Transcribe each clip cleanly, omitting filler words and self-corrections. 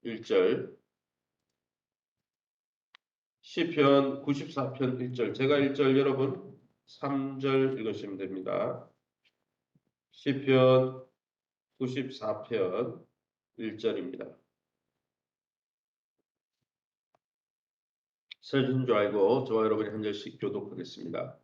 1절, 시편 94편 1절, 제가 1절 여러분 3절 읽으시면 됩니다. 시편 94편 1절입니다. 설신 줄 알고 저와 여러분이 한 절씩 교독하겠습니다.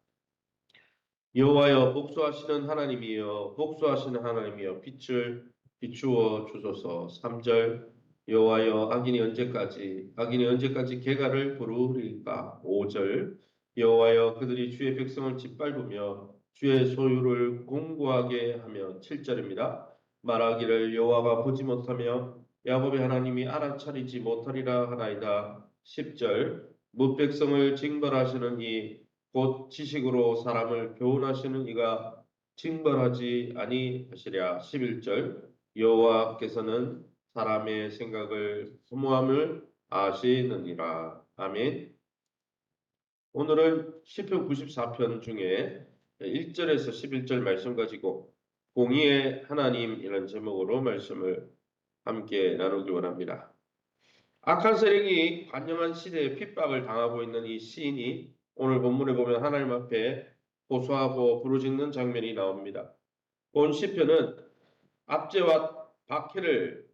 여호와여 복수하시는 하나님이여 복수하시는 하나님이여 빛을 비추어 주소서. 3절 여호와여 악인이 언제까지 개가를 부르리까. 5절 여호와여 그들이 주의 백성을 짓밟으며 주의 소유를 공고하게 하며. 7절입니다. 말하기를 여호와가 보지 못하며 야곱의 하나님이 알아차리지 못하리라 하나이다. 10절 무백성을 징벌하시는 이 곧 지식으로 사람을 교훈하시는 이가 징벌하지 아니하시랴. 11절 여호와께서는 사람의 생각을 허무함을 아시느니라. 아멘. 오늘은 시편 94편 중에 1절에서 11절 말씀 가지고 공의의 하나님이라는 제목으로 말씀을 함께 나누기 원합니다. 악한 세력이 관영한 시대에 핍박을 당하고 있는 이 시인이 오늘 본문에 보면 하나님 앞에 호소하고 부르짖는 장면이 나옵니다. 본 시편은 압제와 박해를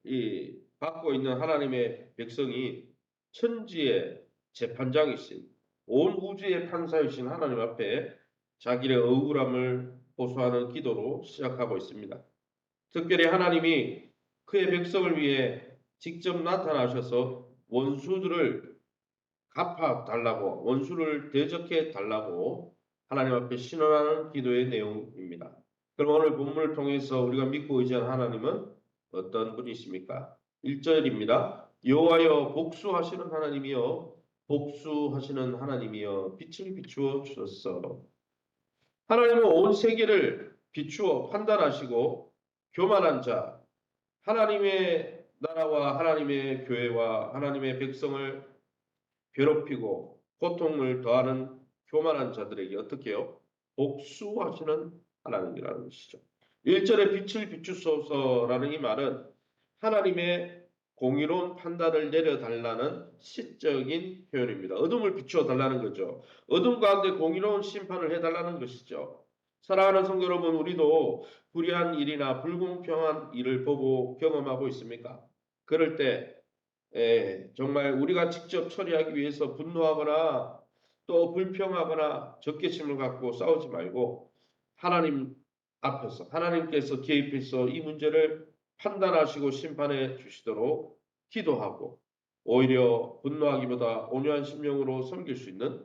받고 있는 하나님의 백성이 천지의 재판장이신 온 우주의 판사이신 하나님 앞에 자기의 억울함을 호소하는 기도로 시작하고 있습니다. 특별히 하나님이 그의 백성을 위해 직접 나타나셔서 원수들을 갚아달라고, 원수를 대적해 달라고 하나님 앞에 신원하는 기도의 내용입니다. 그럼 오늘 본문을 통해서 우리가 믿고 의지한 하나님은 어떤 분이십니까? 1절입니다. 여호와여 복수하시는 하나님이여 복수하시는 하나님이여 빛을 비추어 주소서. 하나님은 온 세계를 비추어 판단하시고 교만한 자, 하나님의 나라와 하나님의 교회와 하나님의 백성을 괴롭히고 고통을 더하는 교만한 자들에게 어떻게 해요? 복수하시는 하나님이라는 것이죠. 1절에 빛을 비추소서라는 이 말은 하나님의 공의로운 판단을 내려달라는 시적인 표현입니다. 어둠을 비추어 달라는 거죠. 어둠 가운데 공의로운 심판을 해달라는 것이죠. 사랑하는 성도 여러분, 우리도 불의한 일이나 불공평한 일을 보고 경험하고 있습니까? 그럴 때 정말 우리가 직접 처리하기 위해서 분노하거나 또 불평하거나 적개심을 갖고 싸우지 말고 하나님 앞에서 하나님께서 개입해서 이 문제를 판단하시고 심판해 주시도록 기도하고 오히려 분노하기보다 온유한 심령으로 섬길 수 있는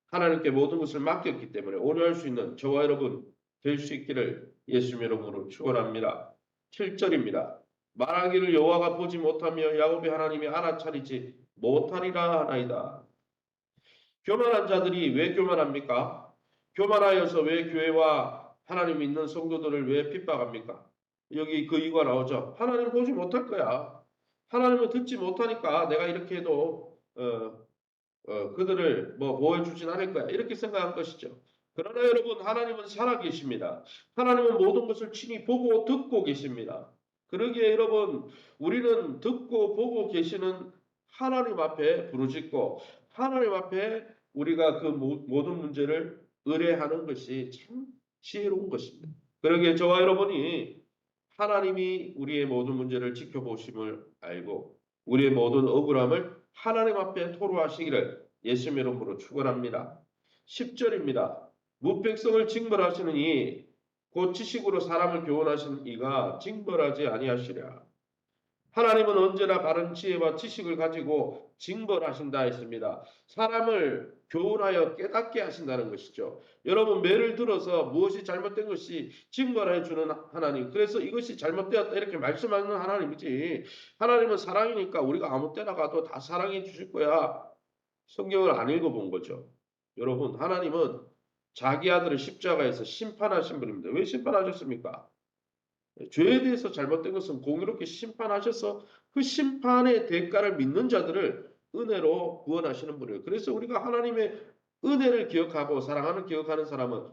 하나님께 모든 것을 맡겼기 때문에 온유할 수 있는 저와 여러분 될 수 있기를 예수님 이름으로 축원합니다. 7절입니다. 말하기를 여호와가 보지 못하며 야곱의 하나님이 알아차리지 못하리라 하나이다. 교만한 자들이 왜 교만합니까? 교만하여서 왜 교회와 하나님 믿는 성도들을 왜 핍박합니까? 여기 그 이유가 나오죠. 하나님 보지 못할 거야. 하나님은 듣지 못하니까 내가 이렇게 해도 그들을 보호해주진 않을 거야. 이렇게 생각한 것이죠. 그러나 여러분, 하나님은 살아계십니다. 하나님은 모든 것을 친히 보고 듣고 계십니다. 그러기에 여러분, 우리는 듣고 보고 계시는 하나님 앞에 부르짖고 하나님 앞에 우리가 그 모든 문제를 의뢰하는 것이 참 지혜로운 것입니다. 그러기에 저와 여러분이 하나님이 우리의 모든 문제를 지켜보심을 알고 우리의 모든 억울함을 하나님 앞에 토로하시기를 예수님 이름으로 축원합니다. 10절입니다. 무백성을 징벌하시느니 곧 지식으로 사람을 교훈하시는 이가 징벌하지 아니하시랴. 하나님은 언제나 바른 지혜와 지식을 가지고 징벌하신다 했습니다. 사람을 교훈하여 깨닫게 하신다는 것이죠. 여러분, 매를 들어서 무엇이 잘못된 것이 징벌해 주는 하나님, 그래서 이것이 잘못되었다 이렇게 말씀하는 하나님이지, 하나님은 사랑이니까 우리가 아무 때나 가도 다 사랑해 주실 거야. 성경을 안 읽어본 거죠. 여러분, 하나님은 자기 아들을 십자가에서 심판하신 분입니다. 왜 심판하셨습니까? 죄에 대해서 잘못된 것은 공의롭게 심판하셔서 그 심판의 대가를 믿는 자들을 은혜로 구원하시는 분이에요. 그래서 우리가 하나님의 은혜를 기억하고 사랑하는 기억하는 사람은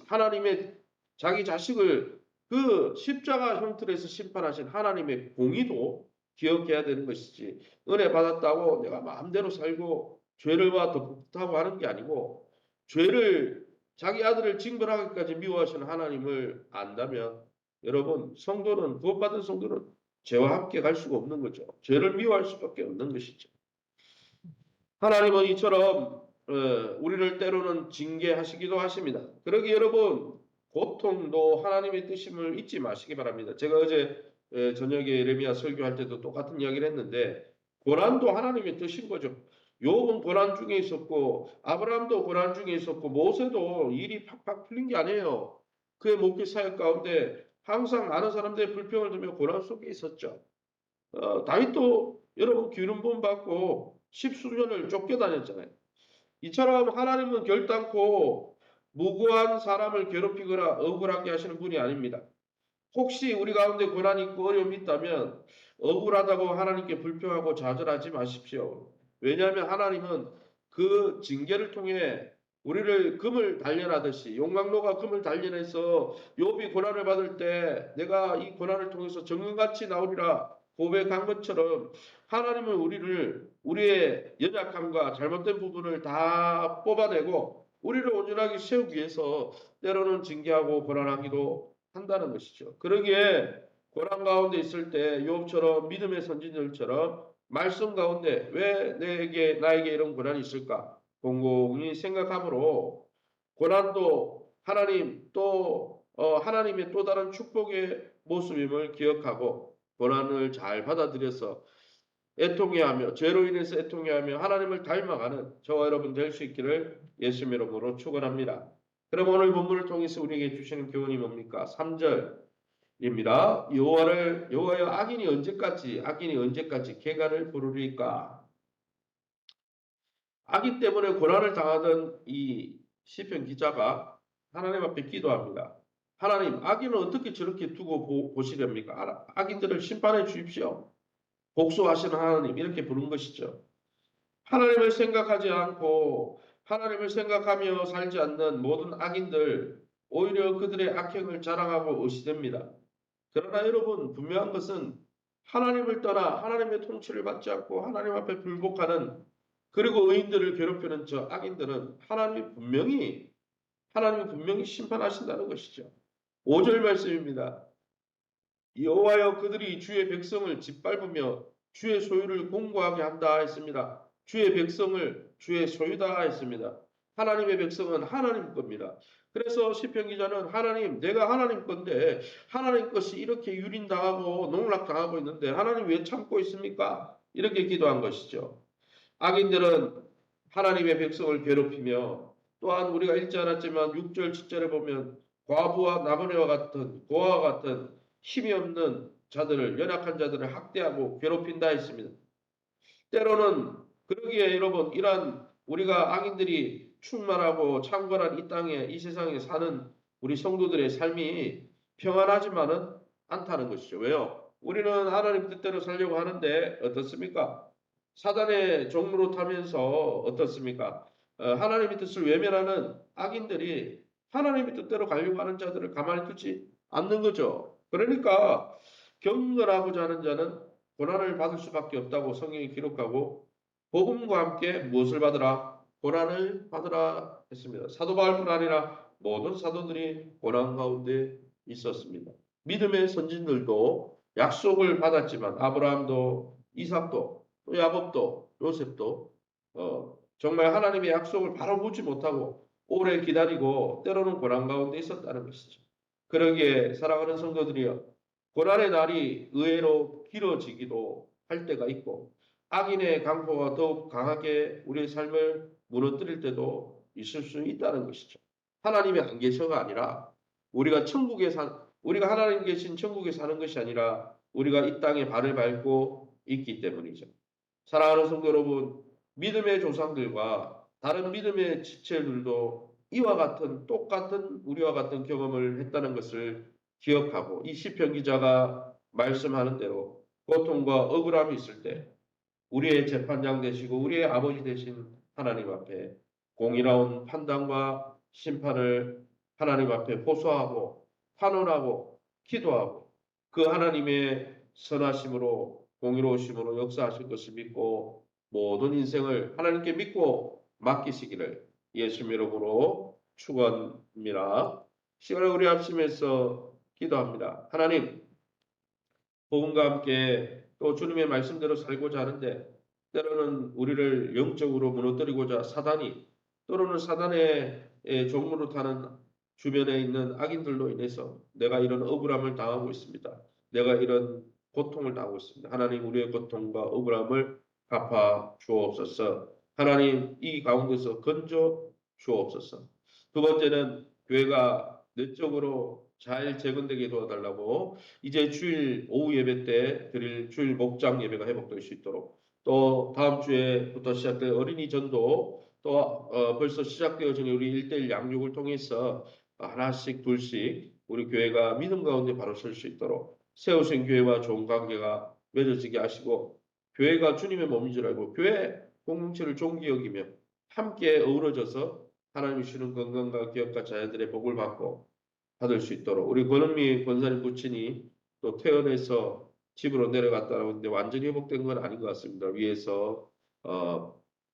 하나님의 자기 자식을 그 십자가 형틀에서 심판하신 하나님의 공의도 기억해야 되는 것이지. 은혜 받았다고 내가 마음대로 살고 죄를 봐 덮고 하는 게 아니고, 죄를 자기 아들을 징벌하기까지 미워하시는 하나님을 안다면, 여러분, 성도는, 구원받은 성도는 죄와 함께 갈 수가 없는 거죠. 죄를 미워할 수밖에 없는 것이죠. 하나님은 이처럼 우리를 때로는 징계하시기도 하십니다. 그러기 여러분, 고통도 하나님의 뜻임을 잊지 마시기 바랍니다. 제가 어제 저녁에 예레미야 설교할 때도 똑같은 이야기를 했는데, 고난도 하나님의 뜻인 거죠. 욥은 고난 중에 있었고, 아브라함도 고난 중에 있었고, 모세도 일이 팍팍 풀린 게 아니에요. 그의 목회 사역 가운데 항상 많은 사람들의 불평을 들며 고난 속에 있었죠. 다윗도 여러분 기름부음 받고 십수년을 쫓겨다녔잖아요. 이처럼 하나님은 결단코 무고한 사람을 괴롭히거나 억울하게 하시는 분이 아닙니다. 혹시 우리 가운데 고난이 있고 어려움이 있다면 억울하다고 하나님께 불평하고 좌절하지 마십시오. 왜냐하면 하나님은 그 징계를 통해 우리를 금을 단련하듯이, 용광로가 금을 단련해서 욥이 고난을 받을 때 내가 이 고난을 통해서 정금같이 나오리라 고백한 것처럼, 하나님은 우리의 연약함과 잘못된 부분을 다 뽑아내고 우리를 온전하게 세우기 위해서 때로는 징계하고 고난하기도 한다는 것이죠. 그러기에 고난 가운데 있을 때 욥처럼, 믿음의 선진들처럼 말씀 가운데 왜 나에게 이런 고난이 있을까 곰곰이 생각함으로, 고난도 하나님의 또 다른 축복의 모습임을 기억하고 고난을 잘 받아들여서 애통해하며, 죄로 인해서 애통해하며 하나님을 닮아가는 저와 여러분 될 수 있기를 예수님 이름으로 축원합니다. 그럼 오늘 본문을 통해서 우리에게 주시는 교훈이 뭡니까? 3절입니다. 여호와여, 악인이 언제까지 개간을 부르리까? 악인 때문에 고난을 당하던 이 시편 기자가 하나님 앞에 기도합니다. 하나님, 악인을 어떻게 저렇게 두고 보시렵니까? 악인들을 심판해 주십시오. 복수하시는 하나님, 이렇게 부른 것이죠. 하나님을 생각하지 않고 하나님을 생각하며 살지 않는 모든 악인들, 오히려 그들의 악행을 자랑하고 의시됩니다. 그러나 여러분, 분명한 것은 하나님을 떠나 하나님의 통치를 받지 않고 하나님 앞에 불복하는, 그리고 의인들을 괴롭히는 저 악인들은 하나님이 분명히 심판하신다는 것이죠. 5절 말씀입니다. 여호와여, 그들이 주의 백성을 짓밟으며 주의 소유를 공고하게 한다 했습니다. 주의 백성을 주의 소유다 했습니다. 하나님의 백성은 하나님 겁니다. 그래서 시편 기자는 하나님, 내가 하나님 건데 하나님 것이 이렇게 유린당하고 농락당하고 있는데 하나님 왜 참고 있습니까? 이렇게 기도한 것이죠. 악인들은 하나님의 백성을 괴롭히며, 또한 우리가 읽지 않았지만 6절, 7절에 보면 과부와 나그네와 같은, 고아와 같은 힘이 없는 자들을, 연약한 자들을 학대하고 괴롭힌다 했습니다. 때로는 그러기에 여러분, 이러한 우리가 악인들이 충만하고 창궐한 이 땅에, 이 세상에 사는 우리 성도들의 삶이 평안하지만은 않다는 것이죠. 왜요? 우리는 하나님 뜻대로 살려고 하는데 어떻습니까? 사단의 종로로 타면서 어떻습니까? 하나님의 뜻을 외면하는 악인들이 하나님의 뜻대로 가려고 하는 자들을 가만히 두지 않는 거죠. 그러니까 경건하고자 하는 자는 고난을 받을 수밖에 없다고 성경이 기록하고, 복음과 함께 무엇을 받으라? 고난을 받으라 했습니다. 사도 바울뿐 아니라 모든 사도들이 고난 가운데 있었습니다. 믿음의 선진들도 약속을 받았지만, 아브라함도, 이삭도, 또 야곱도, 요셉도 정말 하나님의 약속을 바로 보지 못하고 오래 기다리고 때로는 고난 가운데 있었다는 것이죠. 그러기에 사랑하는 성도들이여, 고난의 날이 의외로 길어지기도 할 때가 있고, 악인의 강포가 더욱 강하게 우리의 삶을 무너뜨릴 때도 있을 수 있다는 것이죠. 하나님이 안 계셔가 아니라 우리가 하나님 계신 천국에 사는 것이 아니라 우리가 이 땅에 발을 밟고 있기 때문이죠. 사랑하는 성도 여러분, 믿음의 조상들과 다른 믿음의 지체들도 이와 같은, 똑같은 우리와 같은 경험을 했다는 것을 기억하고, 이 시편 기자가 말씀하는 대로 고통과 억울함이 있을 때 우리의 재판장 되시고 우리의 아버지 되신 하나님 앞에 공의로운 판단과 심판을 하나님 앞에 호소하고 환원하고 기도하고, 그 하나님의 선하심으로 공의로우심으로 역사하실 것을 믿고 모든 인생을 하나님께 믿고 맡기시기를 예수 이름으로 축원합니다. 시간을 우리 합심해서 기도합니다. 하나님, 복음과 함께 또 주님의 말씀대로 살고자 하는데 때로는 우리를 영적으로 무너뜨리고자 사단이, 때로는 사단의 종로로 타는 주변에 있는 악인들로 인해서 내가 이런 억울함을 당하고 있습니다. 내가 이런 고통을 당하고 있습니다. 하나님, 우리의 고통과 억울함을 갚아 주옵소서. 하나님, 이 가운데서 건져 주옵소서. 두 번째는 교회가 내적으로 잘 재건되게 도와달라고 이제 주일 오후 예배 때 드릴 주일 목장 예배가 회복될 수 있도록, 또 다음 주에부터 시작될 어린이 전도, 또 벌써 시작되어진 우리 1:1 양육을 통해서 하나씩 둘씩 우리 교회가 믿음 가운데 바로 설 수 있도록 세우신 교회와 좋은 관계가 맺어지게 하시고, 교회가 주님의 몸인 줄 알고 교회 공동체를 존귀 여기며 함께 어우러져서 하나님이 주시는 건강과 기업과 자녀들의 복을 받을 수 있도록, 우리 권은미 권사님 부친이 또 퇴원해서 집으로 내려갔다고 하는데 완전히 회복된 건 아닌 것 같습니다. 위에서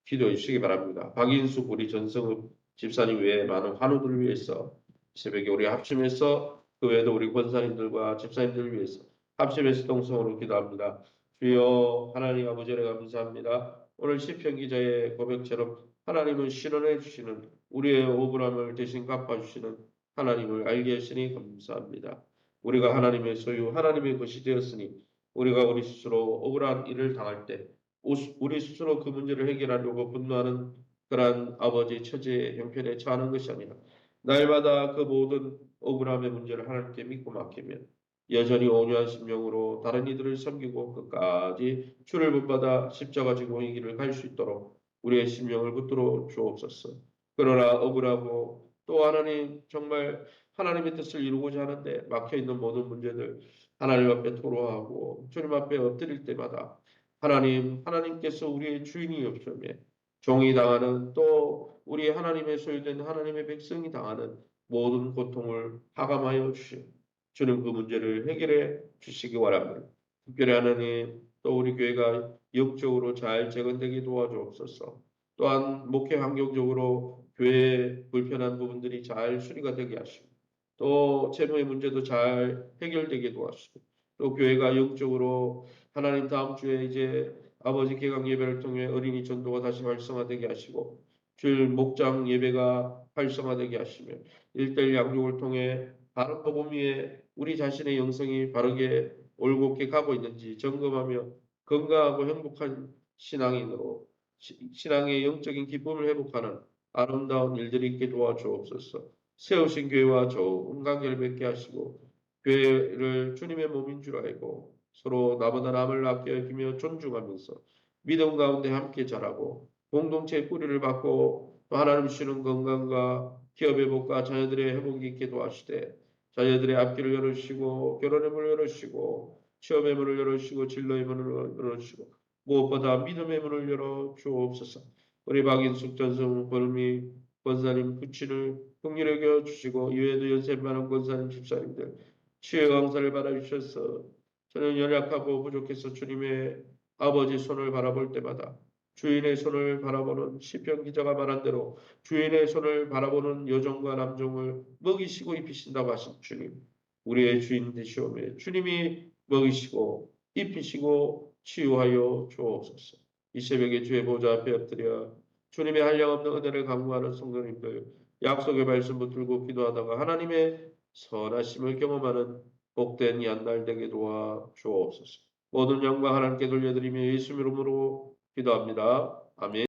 기도해 주시기 바랍니다. 박인수 우리 전성읍 집사님 외에 많은 환우들을 위해서 새벽에 우리 합심해서, 그 외에도 우리 권사님들과 집사님들을 위해서 합심해서 동성으로 기도합니다. 주여 하나님 아버지를 감사합니다. 오늘 시편 기자의 고백처럼 하나님은 실현해 주시는, 우리의 억울함을 대신 갚아주시는 하나님을 알게 하시니 감사합니다. 우리가 하나님의 소유, 하나님의 것이 되었으니 우리가 우리 스스로 억울한 일을 당할 때 우리 스스로 그 문제를 해결하려고 분노하는 그러한 아버지 처지의 형편에 처하는 것이 아니라 날마다 그 모든 억울함의 문제를 하나님께 믿고 맡기면 여전히 온유한 심령으로 다른 이들을 섬기고 끝까지 주를 본받아 십자가 지고 이 길을 갈 수 있도록 우리의 심령을 붙들어 주옵소서. 그러나 억울하고 또 하나님 정말 하나님의 뜻을 이루고자 하는데 막혀있는 모든 문제들 하나님 앞에 토로하고 주님 앞에 엎드릴 때마다 하나님께서 우리의 주인이 없으며 종이 당하는, 또 우리 하나님의 소유된 하나님의 백성이 당하는 모든 고통을 하감하여 주시오. 주는 그 문제를 해결해 주시기 바랍니다. 특별히 하나님, 또 우리 교회가 영적으로 잘 재건되게 도와주옵소서. 또한 목회 환경적으로 교회의 불편한 부분들이 잘 수리가 되게 하시고, 또 재무의 문제도 잘 해결되게 도와주시고, 또 교회가 영적으로 하나님 다음 주에 이제 아버지 개강 예배를 통해 어린이 전도가 다시 활성화되게 하시고, 주일 목장 예배가 활성화되게 하시며 1:1 양육을 통해 바른 복음 위에 우리 자신의 영성이 바르게 올곧게 가고 있는지 점검하며 건강하고 행복한 신앙인으로 신앙의 영적인 기쁨을 회복하는 아름다운 일들이 있게 도와주옵소서. 세우신 교회와 좋은 관계를 맺게 하시고 교회를 주님의 몸인 줄 알고 서로 나보다 남을 아껴 여기며 존중하면서 믿음 가운데 함께 자라고 공동체의 뿌리를 받고 또 하나님 주시는 건강과 기업의 복과 자녀들의 회복이 있게 도와주시되, 자녀들의 앞길을 열어주시고 결혼의 문을 열어주시고 취업의 문을 열어주시고 진로의 문을 열어주시고 무엇보다 믿음의 문을 열어 주옵소서. 우리 박인숙 전성 권미 권사님 부친을 긍휼히 여겨 주시고 이외에도 연세 많은 권사님 집사님들 치유 강사를 받아주셔서 저는 연약하고 부족해서 주님의 아버지 손을 바라볼 때마다 주인의 손을 바라보는 시편 기자가 말한 대로 주인의 손을 바라보는 여종과 남종을 먹이시고 입히신다고 하신 주님, 우리의 주인 되시오며 주님이 먹이시고 입히시고 치유하여 주옵소서. 이 새벽에 주의 보좌 앞에 엎드려 주님의 한량없는 은혜를 간구하는 성도님들, 약속의 말씀 붙들고 기도하다가 하나님의 선하심을 경험하는 복된 이 한 날 되게 도와 주옵소서. 모든 영광 하나님께 돌려드리며 예수 이름으로 기도합니다. 아멘.